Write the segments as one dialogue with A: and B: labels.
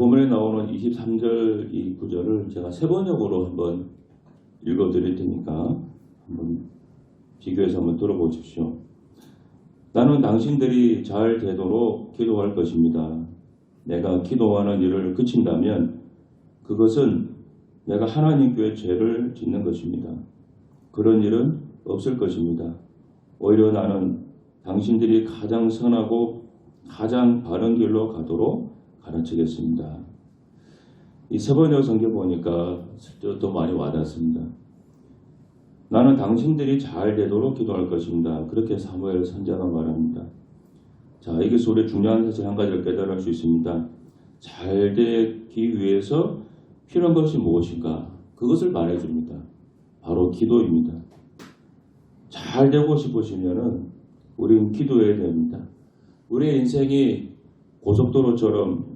A: 본문에 나오는 23절 이 구절을 제가 세 번역으로 한번 읽어드릴 테니까 한번 비교해서 한번 들어보십시오. 나는 당신들이 잘 되도록 기도할 것입니다. 내가 기도하는 일을 그친다면 그것은 내가 하나님께 죄를 짓는 것입니다. 그런 일은 없을 것입니다. 오히려 나는 당신들이 가장 선하고 가장 바른 길로 가도록 가르치겠습니다. 이 세번역 성경 보니까 더 많이 와닿습니다. 나는 당신들이 잘 되도록 기도할 것입니다. 그렇게 사무엘 선지자가 말합니다. 자, 여기서 우리 중요한 사실 한 가지를 깨달을 수 있습니다. 잘 되기 위해서 필요한 것이 무엇인가? 그것을 말해줍니다. 바로 기도입니다. 잘 되고 싶으시면은 우리는 기도해야 됩니다. 우리의 인생이 고속도로처럼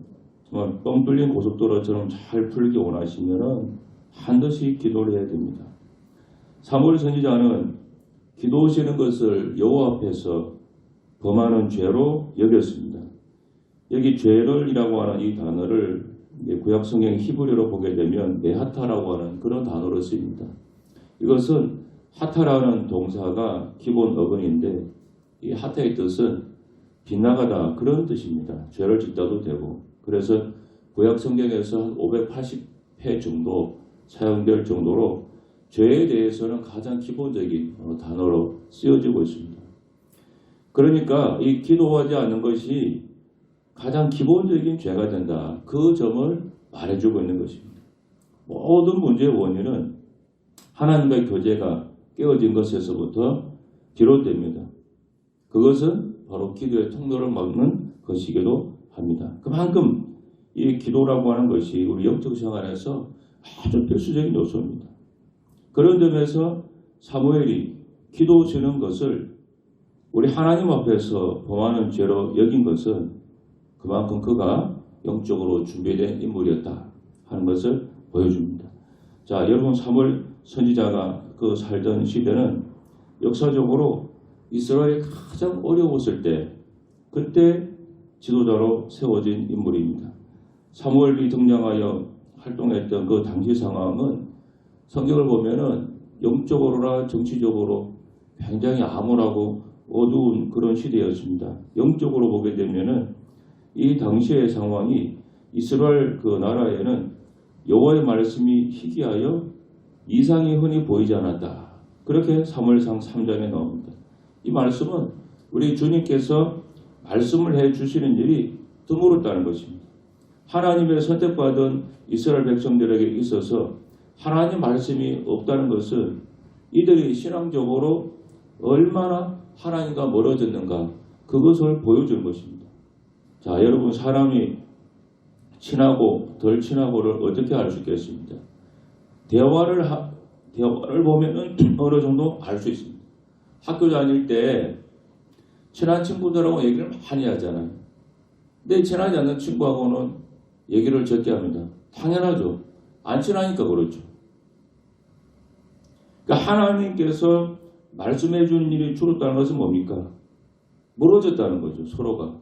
A: 정말 뻥 뚫린 고속도로처럼 잘 풀기 원하시면은 반드시 기도를 해야 됩니다. 사무엘 선지자는 기도하시는 것을 여호와 앞에서 범하는 죄로 여겼습니다. 여기 죄를이라고 하는 이 단어를 구약 성경 히브리어로 보게 되면 메하타라고 하는 그런 단어로 쓰입니다. 이것은 하타라는 동사가 기본 어근인데 이 하타의 뜻은 빗나가다 그런 뜻입니다. 죄를 짓다도 되고 그래서 구약 성경에서 한 580회 정도 사용될 정도로 죄에 대해서는 가장 기본적인 단어로 쓰여지고 있습니다. 그러니까 이 기도하지 않는 것이 가장 기본적인 죄가 된다. 그 점을 말해주고 있는 것입니다. 모든 문제의 원인은 하나님과의 교제가 깨어진 것에서부터 비롯됩니다. 그것은 바로 기도의 통로를 막는 것이기도 합니다. 그만큼 이 기도라고 하는 것이 우리 영적 생활에서 아주 필수적인 요소입니다. 그런 점에서 사무엘이 기도하시는 것을 우리 하나님 앞에서 범하는 죄로 여긴 것은 그만큼 그가 영적으로 준비된 인물이었다 하는 것을 보여줍니다. 자, 여러분 사무엘 선지자가 그 살던 시대는 역사적으로 이스라엘이 가장 어려웠을 때 그때 지도자로 세워진 인물입니다. 사무엘이 등장하여 활동했던 그 당시 상황은 성경을 보면은 영적으로나 정치적으로 굉장히 암울하고 어두운 그런 시대였습니다. 영적으로 보게 되면은 이 당시의 상황이 이스라엘 그 나라에는 여호와의 말씀이 희귀하여 이상이 흔히 보이지 않았다. 그렇게 사무엘상 3장에 나옵니다. 이 말씀은 우리 주님께서 말씀을 해주시는 일이 드물었다는 것입니다. 하나님의 선택받은 이스라엘 백성들에게 있어서 하나님 말씀이 없다는 것은 이들이 신앙적으로 얼마나 하나님과 멀어졌는가 그것을 보여주는 것입니다. 자, 여러분 사람이 친하고 덜 친하고를 어떻게 알 수 있겠습니까? 대화를 보면은 어느 정도 알 수 있습니다. 학교 다닐 때 친한 친구들하고 얘기를 많이 하잖아요. 근데 친하지 않는 친구하고는 얘기를 적게 합니다. 당연하죠. 안 친하니까 그렇죠. 그러니까 하나님께서 말씀해 주는 일이 줄었다는 것은 뭡니까? 멀어졌다는 거죠. 서로가.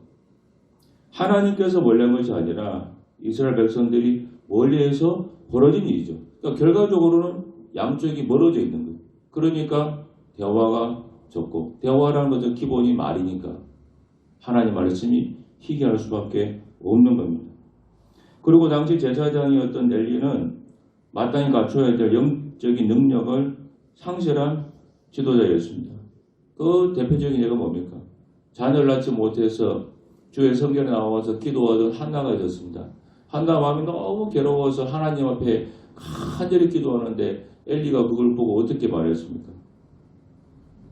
A: 하나님께서 멀리 한 것이 아니라 이스라엘 백성들이 멀리해서 벌어진 일이죠. 그러니까 결과적으로는 양쪽이 멀어져 있는 거예요. 그러니까 대화가 적고 대화라는 것은 기본이 말이니까 하나님 말씀이 희귀할 수밖에 없는 겁니다. 그리고 당시 제사장이었던 엘리는 마땅히 갖춰야 될 영적인 능력을 상실한 지도자였습니다. 그 대표적인 예가 뭡니까? 자녀를 낳지 못해서 주의 성전에 나와서 기도하던 한나가 있었습니다. 한나 마음이 너무 괴로워서 하나님 앞에 간절히 기도하는데 엘리가 그걸 보고 어떻게 말했습니까?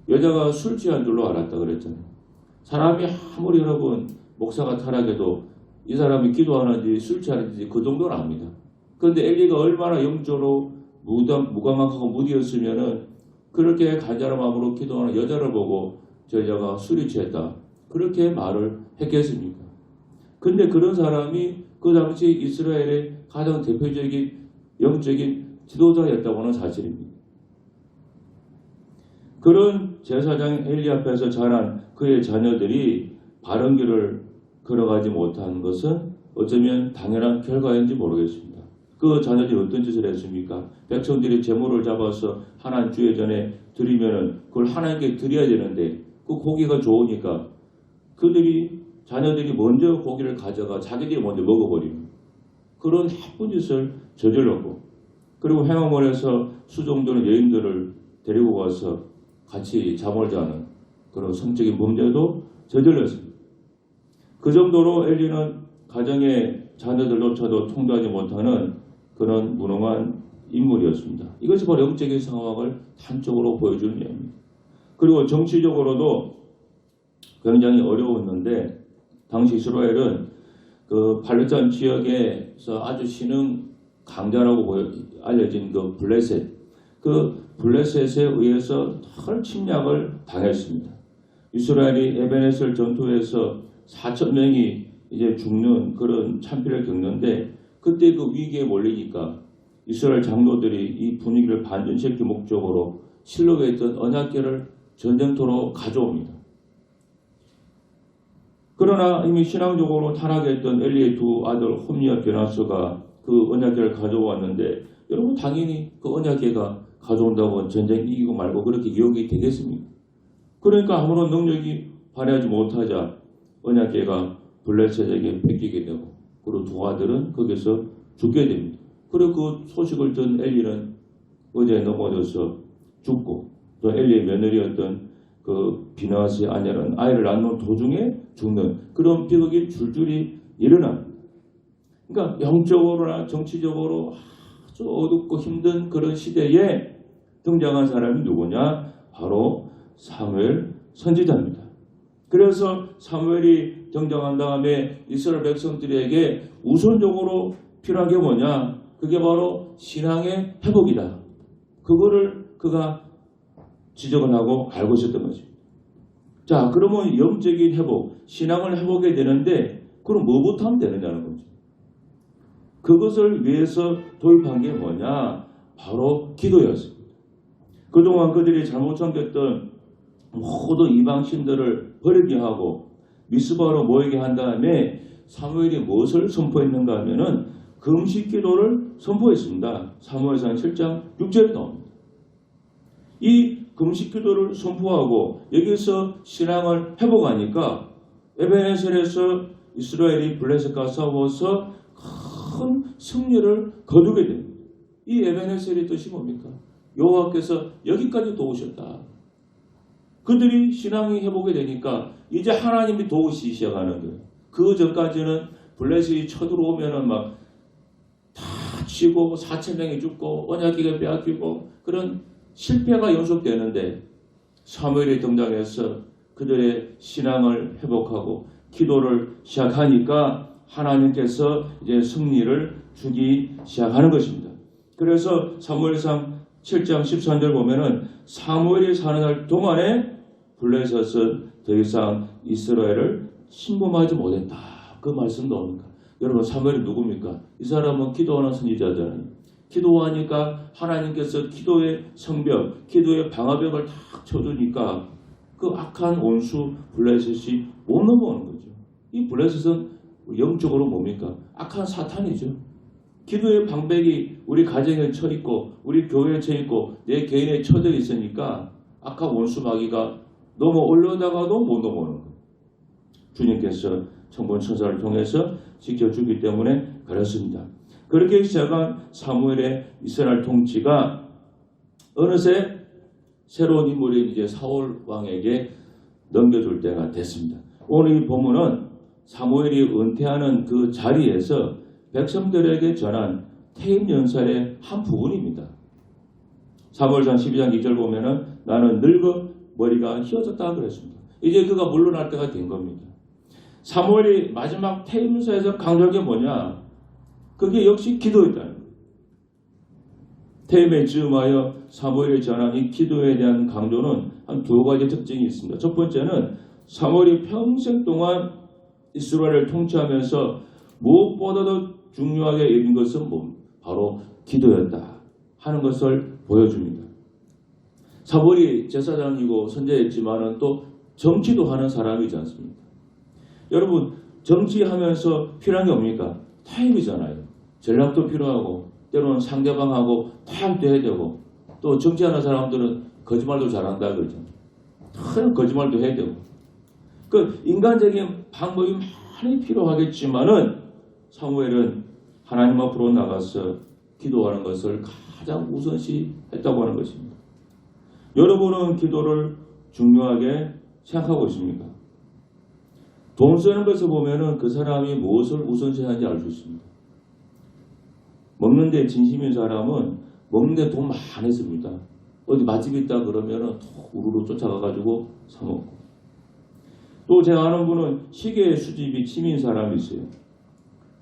A: 여자가 술 취한 줄로 알았다 그랬잖아요. 사람이 아무리 여러분 목사가 타락해도 이 사람이 기도하는지 술 취하는지 그 정도는 압니다. 그런데 엘리가 얼마나 영적으로 무감각하고 무디였으면은 그렇게 간절한 마음으로 기도하는 여자를 보고 저 여자가 술이 취했다 그렇게 말을 했겠습니까? 근데 그런 사람이 그 당시 이스라엘의 가장 대표적인 영적인 지도자였다고 하는 사실입니다. 그런 제사장 엘리 앞에서 자란 그의 자녀들이 바른 길을 걸어가지 못한 것은 어쩌면 당연한 결과인지 모르겠습니다. 그 자녀들이 어떤 짓을 했습니까? 백성들이 제물을 잡아서 하나님 주의 전에 드리면은 그걸 하나님께 드려야 되는데 그 고기가 좋으니까 자녀들이 먼저 고기를 가져가 자기들이 먼저 먹어버리는 그런 나쁜 짓을 저질렀고, 그리고 행어몰에서 수종들은 여인들을 데리고 가서 같이 잠을 자는 그런 성적인 범죄도 저질렀습니다. 그 정도로 엘리는 가정의 자녀들조차도 통제하지 못하는 그런 무능한 인물이었습니다. 이것이 바로 영적인 상황을 단적으로 보여주는 예입니다. 그리고 정치적으로도 굉장히 어려웠는데, 당시 이스라엘은 그 팔레스타인 지역에서 아주 신흥 강자라고 알려진 그 블레셋에 의해서 큰 침략을 당했습니다. 이스라엘이 에베네셀 전투에서 4,000명이 이제 죽는 그런 참패를 겪는데, 그때 그 위기에 몰리니까 이스라엘 장로들이 이 분위기를 반전시킬 목적으로 실록에 있던 언약궤를 전쟁터로 가져옵니다. 그러나 이미 신앙적으로 타락했던 엘리의 두 아들 홈리와 베나스가 그 언약궤를 가져왔는데, 여러분 당연히 그 언약궤가 가져온다고 전쟁 이기고 말고 그렇게 기억이 되겠습니까? 그러니까 아무런 능력이 발휘하지 못하자 언약궤가 블레셋에게 뺏기게 되고, 그리고 두 아들은 거기서 죽게 됩니다. 그리고 그 소식을 든 엘리는 어제에 넘어져서 죽고, 또 엘리의 며느리였던 그 비나스의 아내는 아이를 낳는 도중에 죽는 그런 비극이 줄줄이 일어납니다. 그러니까 영적으로나 정치적으로 아주 어둡고 힘든 그런 시대에 등장한 사람이 누구냐? 바로 사무엘 선지자입니다. 그래서 사무엘이 등장한 다음에 이스라엘 백성들에게 우선적으로 필요한 게 뭐냐? 그게 바로 신앙의 회복이다. 그거를 그가 지적을 하고 알고 있었던 거죠. 자, 그러면 영적인 회복, 신앙을 회복해야 되는데 그럼 뭐부터 하면 되느냐는 거죠. 그것을 위해서 도입한 게 뭐냐? 바로 기도였습니다. 그동안 그들이 잘못 섬겼던 모든 이방신들을 버리게 하고 미스바로 모이게 한 다음에 사무엘이 무엇을 선포했는가 하면은 금식 기도를 선포했습니다. 사무엘상 7장 6절에 나옵니다. 이 금식 기도를 선포하고 여기서 신앙을 회복하니까 에베네셀에서 이스라엘이 블레셋과 싸워서 큰 승리를 거두게 됩니다. 이 에베네셀의 뜻이 뭡니까? 여호와께서 여기까지 도우셨다. 그들이 신앙이 회복이 되니까 이제 하나님이 도우시기 시작하는 거예요. 그 전까지는 블레셋이 쳐들어오면은 막 다 치고 4,000명이 죽고 언약궤가 빼앗기고 그런 실패가 연속되는데, 사무엘이 등장해서 그들의 신앙을 회복하고 기도를 시작하니까 하나님께서 이제 승리를 주기 시작하는 것입니다. 그래서 사무엘상 7장 13절 보면은 사무엘이 사는 날 동안에 블레셋은 더 이상 이스라엘을 침범하지 못했다. 그 말씀도 옵니다. 여러분, 사무엘이 누굽니까? 이 사람은 기도하는 선지자잖아요. 기도하니까 하나님께서 기도의 성벽, 기도의 방화벽을 탁 쳐두니까 그 악한 원수 블레셋이 못 넘어오는 거죠. 이 블레셋은 영적으로 뭡니까? 악한 사탄이죠. 기도의 방백이 우리 가정에 쳐있고 우리 교회에 쳐있고 내 개인에 쳐져 있으니까 악한 원수 마귀가 넘어오려다가도 못 넘어오는 거예요. 주님께서 천군 천사를 통해서 지켜주기 때문에 그렇습니다. 그렇게 시작한 사무엘의 이스라엘 통치가 어느새 새로운 인물인 이제 사울 왕에게 넘겨줄 때가 됐습니다. 오늘 이 본문은 사무엘이 은퇴하는 그 자리에서 백성들에게 전한 퇴임 연설의 한 부분입니다. 사무엘상 12장 2절 보면은 나는 늙어 머리가 휘어졌다 그랬습니다. 이제 그가 물러날 때가 된 겁니다. 사무엘이 마지막 퇴임 연설에서 강조한 게 뭐냐? 그게 역시 기도였다는 거예요. 퇴임에 즈음하여 사무엘이 전한 이 기도에 대한 강조는 한 두 가지 특징이 있습니다. 첫 번째는 사무엘이 평생 동안 이스라엘을 통치하면서 무엇보다도 중요하게 여긴 것은 바로 기도였다 하는 것을 보여줍니다. 사무엘이 제사장이고 선지자였지만은 또 정치도 하는 사람이지 않습니까? 여러분, 정치하면서 필요한 게 뭡니까? 타협이잖아요. 전략도 필요하고 때로는 상대방하고 타협도 해야 되고 또 정치하는 사람들은 거짓말도 잘한다 그러죠. 거짓말도 해야 되고 그 인간적인 방법이 많이 필요하겠지만은 사무엘은 하나님 앞으로 나가서 기도하는 것을 가장 우선시 했다고 하는 것입니다. 여러분은 기도를 중요하게 생각하고 있습니까? 돈 쓰는 것을 보면은 그 사람이 무엇을 우선시 하는지 알 수 있습니다. 먹는데 진심인 사람은 먹는데 돈 많이 씁니다. 어디 맛집 있다 그러면은 우르르 쫓아가가지고 사 먹고. 또 제가 아는 분은 시계 수집이 취미인 사람이 있어요.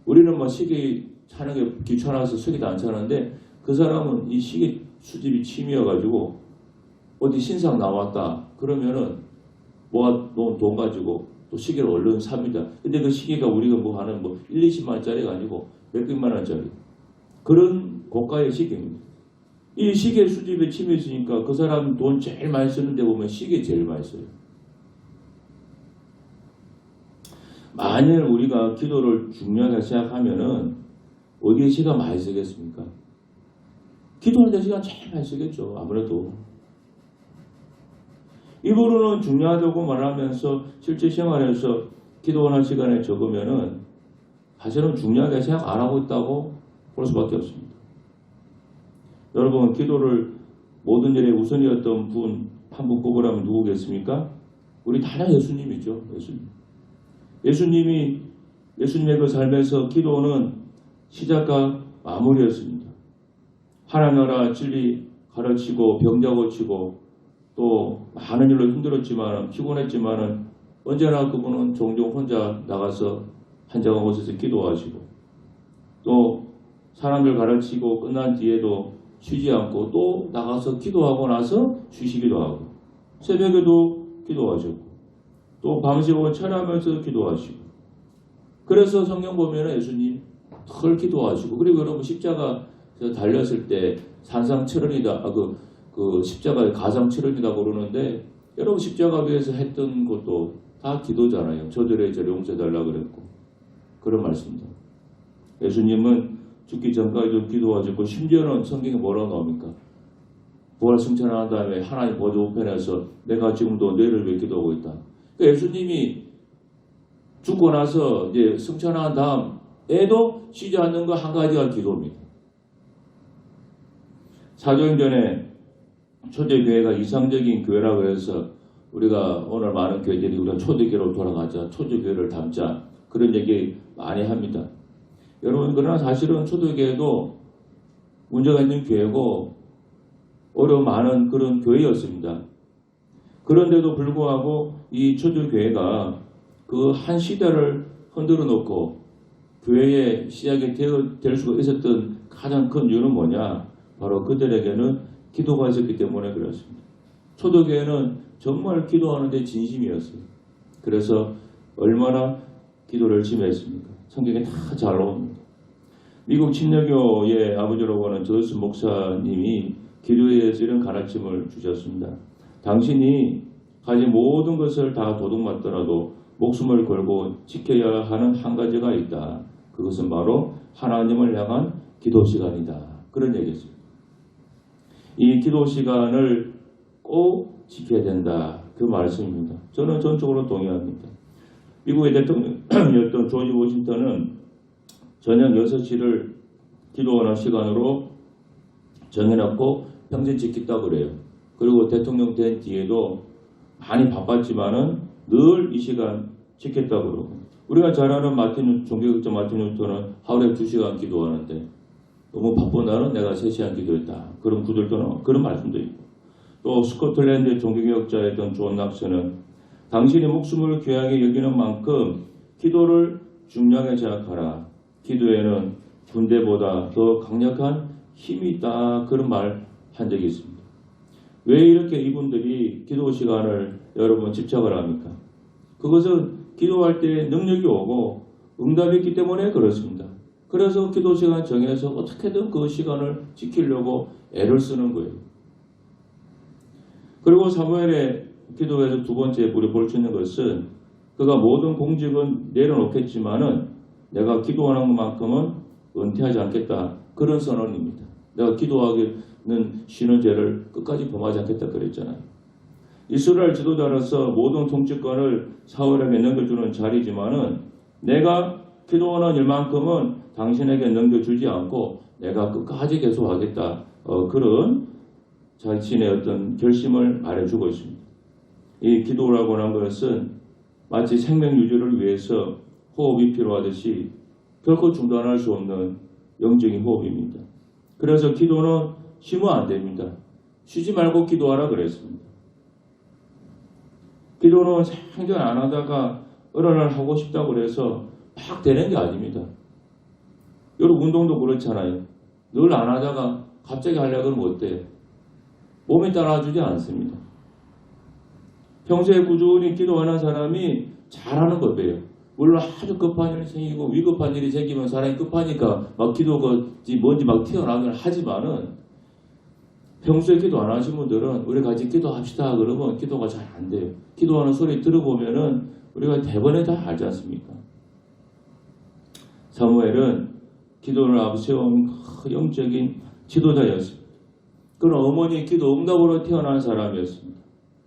A: 우리는 뭐 시계 차는 게 귀찮아서 시계도 안 차는데 그 사람은 이 시계 수집이 취미여가지고 어디 신상 나왔다 그러면은 모아놓은 돈 가지고 또 시계를 얼른 삽니다. 근데 그 시계가 우리가 뭐 하는 뭐 1, 20만 원짜리가 아니고 몇백만 원짜리 그런 고가의 시계입니다. 이 시계 수집에 취미 있으니까 그 사람 돈 제일 많이 쓰는데 보면 시계 제일 많이 써요. 만일 우리가 기도를 중요하게 생각하면은 어디에 시간 많이 쓰겠습니까? 기도할 때 시간 제일 많이 쓰겠죠. 아무래도. 일부러는 중요하다고 말하면서 실제 생활에서 기도하는 시간에 적으면은 사실은 중요하게 생각 안 하고 있다고 볼 수밖에 없습니다. 여러분 기도를 모든 일에 우선이었던 분 한 분 꼽으라면 누구겠습니까? 우리 단연 예수님이죠. 예수님의 그 삶에서 기도는 시작과 마무리였습니다. 하나님 나라 진리 가르치고 병자 고치고 또 많은 일로 힘들었지만 피곤했지만은 언제나 그분은 종종 혼자 나가서 한적한 곳에서 기도하시고 또 사람들 가르치고 끝난 뒤에도 쉬지 않고 또 나가서 기도하고 나서 쉬시기도 하고 새벽에도 기도하셨고 또 밤새워 철야하면서 기도하시고 그래서 성경 보면 예수님 덜 기도하시고 그리고 여러분 십자가 달렸을 때 산상철원이다 그 십자가의 가상철원이다 그러는데 여러분 십자가 위에서 했던 것도 다 기도잖아요. 저들의 죄를 용서해달라 그랬고 그런 말씀입니다. 예수님은 죽기 전까지도 기도하셨고 심지어는 성경에 뭐라고 나옵니까? 부활 승천한 다음에 하나님 보좌 우편에서 내가 지금도 너희를 위해 기도하고 있다. 그러니까 예수님이 죽고 나서 이제 승천한 다음에도 쉬지 않는 거 한 가지가 기도입니다. 사도행전에 초대교회가 이상적인 교회라고 해서 우리가 오늘 많은 교회들이 우리가 초대교회로 돌아가자, 초대교회를 담자 그런 얘기 많이 합니다. 여러분 그러나 사실은 초대교회도 문제가 있는 교회고 어려움 많은 그런 교회였습니다. 그런데도 불구하고 이 초대교회가 그 한 시대를 흔들어 놓고 교회의 시작이 될 수가 있었던 가장 큰 이유는 뭐냐? 바로 그들에게는 기도가 있었기 때문에 그렇습니다. 초대교회는 정말 기도하는데 진심이었어요. 그래서 얼마나 기도를 열심히 했습니까? 성경에 다 잘 나옵니다. 미국 침례교의 아버지라고 하는 조스 목사님이 기도에 대해서 이런 가르침을 주셨습니다. 당신이 가진 모든 것을 다 도둑맞더라도 목숨을 걸고 지켜야 하는 한 가지가 있다. 그것은 바로 하나님을 향한 기도 시간이다. 그런 얘기였습니다. 이 기도 시간을 꼭 지켜야 된다. 그 말씀입니다. 저는 전적으로 동의합니다. 미국의 대통령이었던 조지 워싱턴은 저녁 6시를 기도하는 시간으로 정해놓고 평생 지켰다고 그래요. 그리고 대통령 된 뒤에도 많이 바빴지만은 늘 이 시간 지켰다고 그러고 우리가 잘 아는 종교학자 마틴 루터는 하루에 2시간 기도하는데 너무 바쁜 날은 내가 3시간 기도했다. 그런 구절도 나오고 그런 말씀도 있고 또 스코틀랜드 종교개혁자였던 존 낙스는 당신이 목숨을 귀하게 여기는 만큼 기도를 중요하게 생각하라. 기도에는 군대보다 더 강력한 힘이 있다. 그런 말 한 적이 있습니다. 왜 이렇게 이분들이 기도 시간을 여러분 집착을 합니까? 그것은 기도할 때 능력이 오고 응답이 있기 때문에 그렇습니다. 그래서 기도 시간 정해서 어떻게든 그 시간을 지키려고 애를 쓰는 거예요. 그리고 사무엘의 기도에서 두 번째 우리 볼 수 있는 것은 그가 모든 공직은 내려놓겠지만은 내가 기도하는 것만큼은 은퇴하지 않겠다. 그런 선언입니다. 내가 기도하기는 쉬는 죄를 끝까지 범하지 않겠다 그랬잖아요. 이스라엘 지도자로서 모든 통치권을 사울에게 넘겨주는 자리지만은 내가 기도하는 일만큼은 당신에게 넘겨주지 않고 내가 끝까지 계속하겠다. 그런 자신의 어떤 결심을 말해주고 있습니다. 이 기도라고 하는 것은 마치 생명 유지를 위해서 호흡이 필요하듯이 결코 중단할 수 없는 영적인 호흡입니다. 그래서 기도는 쉬면 안 됩니다. 쉬지 말고 기도하라 그랬습니다. 기도는 생전 안 하다가 어느 날 하고 싶다고 그래서 막 되는 게 아닙니다. 여러분 운동도 그렇잖아요. 늘 안 하다가 갑자기 하려고 그러면 어때요? 몸이 따라주지 않습니다. 평소에 꾸준히 기도하는 사람이 잘하는 법이에요. 물론 아주 급한 일이 생기고 위급한 일이 생기면 사람이 급하니까 막 기도가 뭔지 막 튀어나오긴 하지만은 평소에 기도 안 하신 분들은 우리 같이 기도합시다 그러면 기도가 잘 안 돼요. 기도하는 소리 들어보면은 우리가 대번에 다 알지 않습니까? 사무엘은 기도를 앞세운 영적인 지도자였습니다. 그는 어머니 기도 응답으로 태어난 사람이었습니다.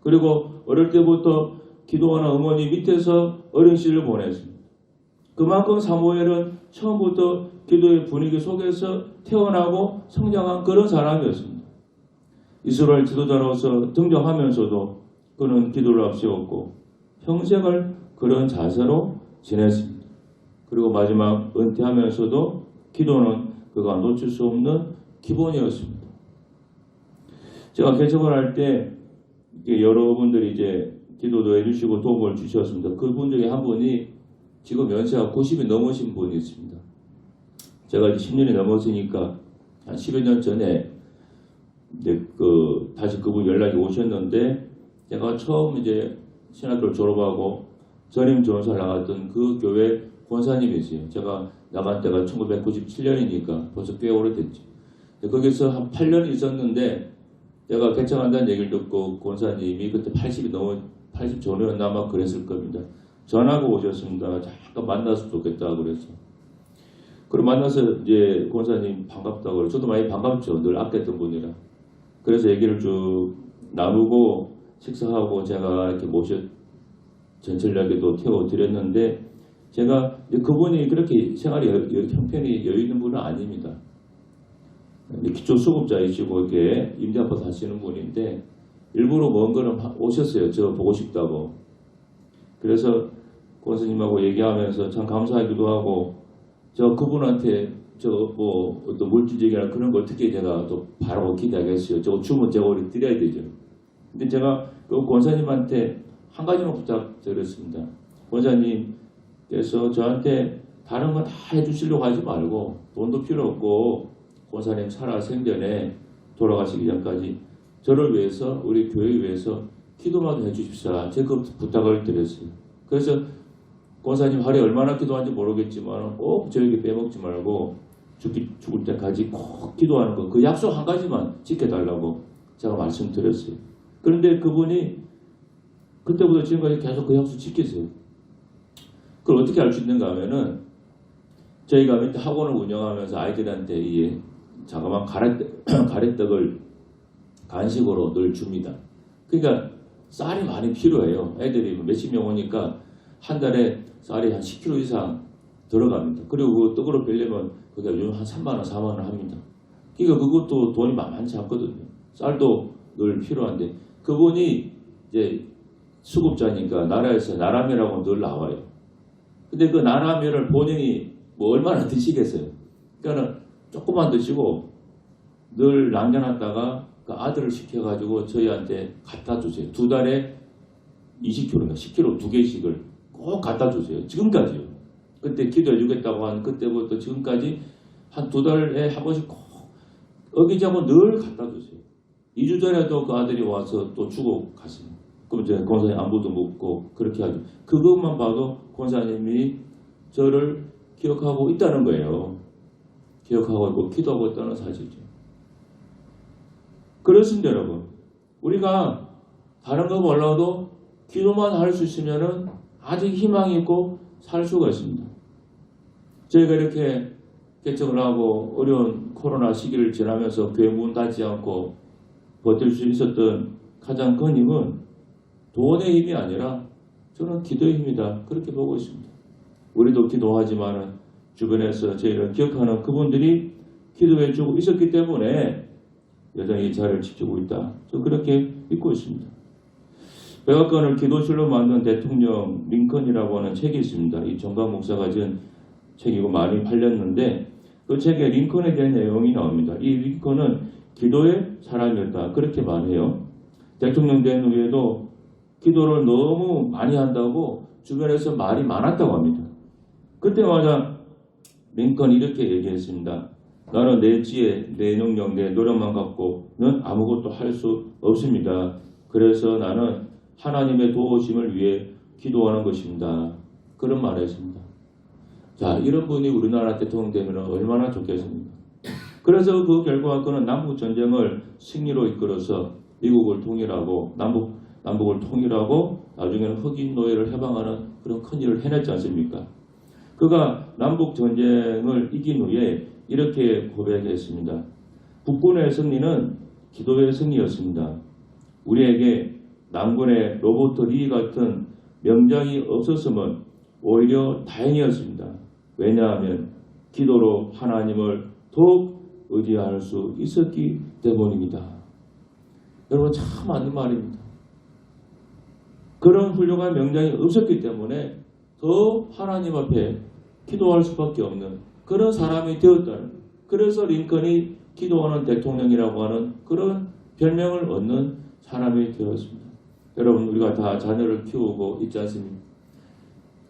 A: 그리고 어릴 때부터 기도하는 어머니 밑에서 어린 씨를 보냈습니다. 그만큼 사무엘은 처음부터 기도의 분위기 속에서 태어나고 성장한 그런 사람이었습니다. 이스라엘 지도자로서 등장하면서도 그는 기도를 앞세웠고 평생을 그런 자세로 지냈습니다. 그리고 마지막 은퇴하면서도 기도는 그가 놓칠 수 없는 기본이었습니다. 제가 개척을 할 때 여러분들이 이제 기도도 해주시고 도움을 주셨습니다. 그분 중에 한 분이 지금 연세가 90이 넘으신 분이 있습니다. 제가 이제 10년이 넘었으니까 한 10여 년 전에 이제 다시 그분 연락이 오셨는데 제가 처음 이제 신학교를 졸업하고 전임 전사를 나갔던 그 교회 권사님이세요. 제가 나간 때가 1997년이니까 벌써 꽤 오래됐죠. 거기서 한 8년 있었는데 제가 개척한다는 얘기를 듣고 권사님이 그때 80 전후였나 아마 그랬을 겁니다. 전화가 오셨습니다. 잠깐 만났으면 좋겠다 그래서. 그리고 만나서 이제 권사님 반갑다고 그래서 저도 많이 반갑죠. 늘 아꼈던 분이라. 그래서 얘기를 쭉 나누고 식사하고 제가 이렇게 전철역에도 태워드렸는데 제가 그분이 그렇게 생활이 형편이 여유 있는 분은 아닙니다. 기초수급자이시고 이렇게 임대아파트 하시는 분인데 일부러 먼 걸음 오셨어요. 저 보고 싶다고. 그래서 권사님하고 얘기하면서 참 감사하기도 하고 저 그분한테 어떤 물질적이나 그런 거 어떻게 제가 또 바라고 기대하겠어요. 저거 주면 제가 우리 드려야 되죠. 근데 제가 그 권사님한테 한 가지만 부탁드렸습니다. 권사님께서 저한테 다른 건 다 해주시려고 하지 말고 돈도 필요 없고 권사님 살아 생전에 돌아가시기 전까지 저를 위해서 우리 교회 위해서 기도만 해주십사. 제가 그 부탁을 드렸어요. 그래서 권사님 하루에 얼마나 기도하는지 모르겠지만 꼭 저에게 빼먹지 말고 죽을 때까지 꼭 기도하는 거 그 약속 한 가지만 지켜달라고 제가 말씀드렸어요. 그런데 그분이 그때부터 지금까지 계속 그 약속 지키세요. 그걸 어떻게 알 수 있는가 하면은 저희가 밑에 학원을 운영하면서 아이들한테 이 자그마한 가래떡을 간식으로 늘 줍니다. 그러니까 쌀이 많이 필요해요. 애들이 몇십 명 오니까 한 달에 쌀이 한 10kg 이상 들어갑니다. 그리고 그 떡으로 빌려면 그게 요즘 한 3만 원, 4만 원 합니다. 그러니까 그것도 돈이 많지 않거든요. 쌀도 늘 필요한데 그분이 이제 수급자니까 나라에서 나라면이라고 늘 나와요. 근데 그 나라면을 본인이 뭐 얼마나 드시겠어요. 그러니까 조금만 드시고 늘 남겨놨다가 그 아들을 시켜가지고 저희한테 갖다 주세요. 두 달에 20kg인가 10kg 두 개씩을 꼭 갖다 주세요. 지금까지요. 그때 기도해 주겠다고 한 그때부터 지금까지 한 두 달에 한 번씩 꼭 어기지 않고 늘 갖다 주세요. 2주 전에도 그 아들이 와서 또 주고 갔습니다. 그럼 이제 권사님 안부도 묻고 그렇게 하죠. 그것만 봐도 권사님이 저를 기억하고 있다는 거예요. 기억하고 있고 기도하고 있다는 사실이죠. 그렇습니다, 여러분. 우리가 다른 거 몰라도 기도만 할 수 있으면은 아직 희망이 있고 살 수가 있습니다. 저희가 이렇게 개척을 하고 어려운 코로나 시기를 지나면서 교회 문 닫지 않고 버틸 수 있었던 가장 큰 힘은 돈의 힘이 아니라 저는 기도의 힘이다. 그렇게 보고 있습니다. 우리도 기도하지만 주변에서 저희를 기억하는 그분들이 기도해 주고 있었기 때문에 여전히 이 자리를 지키고 있다. 저 그렇게 믿고 있습니다. 백악관을 기도실로 만든 대통령 링컨이라고 하는 책이 있습니다. 이 정강 목사가 지은 책이고 많이 팔렸는데 그 책에 링컨에 대한 내용이 나옵니다. 이 링컨은 기도의 사람이었다. 그렇게 말해요. 대통령 된 후에도 기도를 너무 많이 한다고 주변에서 말이 많았다고 합니다. 그때마다 링컨이 이렇게 얘기했습니다. 나는 내 지혜, 내 능력, 내 노력만 갖고는 아무것도 할 수 없습니다. 그래서 나는 하나님의 도우심을 위해 기도하는 것입니다. 그런 말을 했습니다. 자, 이런 분이 우리나라 대통령 되면 얼마나 좋겠습니까? 그래서 그 결과 그는 남북 전쟁을 승리로 이끌어서 미국을 통일하고 남북을 통일하고 나중에는 흑인 노예를 해방하는 그런 큰 일을 해냈지 않습니까? 그가 남북 전쟁을 이긴 후에 이렇게 고백했습니다. 북군의 승리는 기도의 승리였습니다. 우리에게 남군의 로버트 리 같은 명장이 없었으면 오히려 다행이었습니다. 왜냐하면 기도로 하나님을 더욱 의지할 수 있었기 때문입니다. 여러분 참 맞는 말입니다. 그런 훌륭한 명장이 없었기 때문에 더 하나님 앞에 기도할 수밖에 없는 그런 사람이 되었다는, 그래서 링컨이 기도하는 대통령이라고 하는 그런 별명을 얻는 사람이 되었습니다. 여러분 우리가 다 자녀를 키우고 있지 않습니까?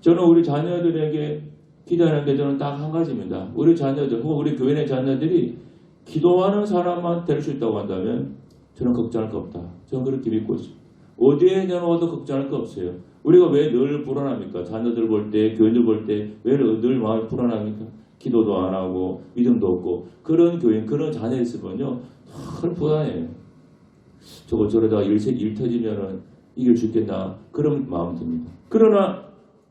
A: 저는 우리 자녀들에게 기도하는 게 저는 딱 한 가지입니다. 우리 자녀들 혹은 우리 교회 내 자녀들이 기도하는 사람만 될 수 있다고 한다면 저는 걱정할 거 없다. 저는 그렇게 믿고 있습니다. 어디에 내놓아도 걱정할 거 없어요. 우리가 왜 늘 불안합니까? 자녀들 볼 때, 교인들 볼 때 왜 늘 마음이 불안합니까? 기도도 안 하고 믿음도 없고 그런 교인, 그런 자녀 있으면요 늘 불안해요. 저거 저러다가 일 터지면은 이길 수 있겠나 그런 마음 듭니다. 그러나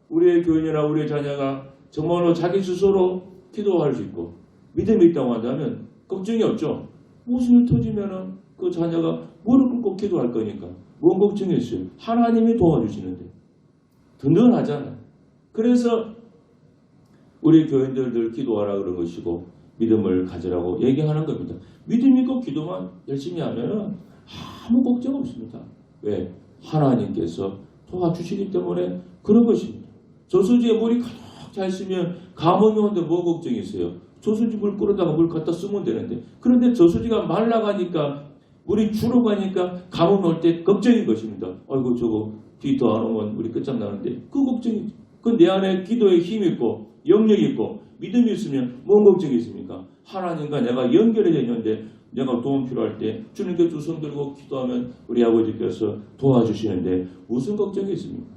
A: 우리의 교인이나 우리의 자녀가 정말로 자기 스스로 기도할 수 있고 믿음이 있다고 한다면 걱정이 없죠. 무슨 일 터지면은 그 자녀가 무릎 꿇고 기도할 거니까 뭔 걱정이 있어요. 하나님이 도와주시는데 든든하잖아요. 그래서 우리 교인들 늘 기도하라 그런 것이고 믿음을 가지라고 얘기하는 겁니다. 믿음 있고 기도만 열심히 하면 아무 걱정 없습니다. 왜? 하나님께서 도와주시기 때문에 그런 것입니다. 저수지에 물이 가득 차 있으면 가뭄이 오는데 뭐 걱정이 있어요? 저수지 물 끌어다가 물 갖다 쓰면 되는데, 그런데 저수지가 말라가니까 물이 줄어가니까 가뭄 올 때 걱정인 것입니다. 아이고 저거 뒤 더 안 오면 우리 끝장나는데 그 걱정이죠. 그 내 안에 기도에 힘이 있고 영역이 있고 믿음이 있으면 뭔 걱정이 있습니까? 하나님과 내가 연결이 있는데 내가 도움 필요할 때 주님께 두 손 들고 기도하면 우리 아버지께서 도와주시는데 무슨 걱정이 있습니까?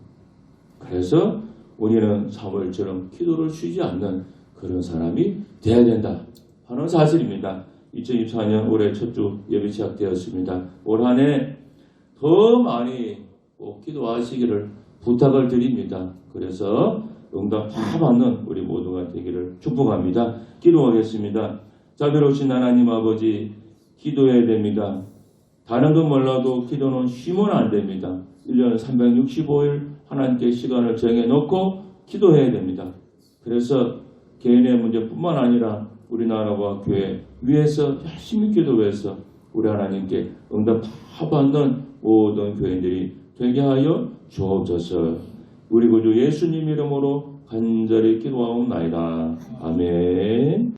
A: 그래서 우리는 사무엘처럼 기도를 쉬지 않는 그런 사람이 되어야 된다 하는 사실입니다. 2024년 올해 첫 주 예배 시작되었습니다. 올 한 해 더 많이 기도하시기를 부탁을 드립니다. 그래서 응답 다 받는 우리 모두가 되기를 축복합니다. 기도하겠습니다. 자비로우신 하나님 아버지, 기도해야 됩니다. 다른 건 몰라도 기도는 쉬면 안 됩니다. 1년 365일 하나님께 시간을 정해놓고 기도해야 됩니다. 그래서 개인의 문제뿐만 아니라 우리나라와 교회 위해서 열심히 기도해서 우리 하나님께 응답 다 받는 모든 교인들이 되게 하여 주옵소서. 우리 구주 예수님 이름으로 간절히 기도하옵나이다. 아멘.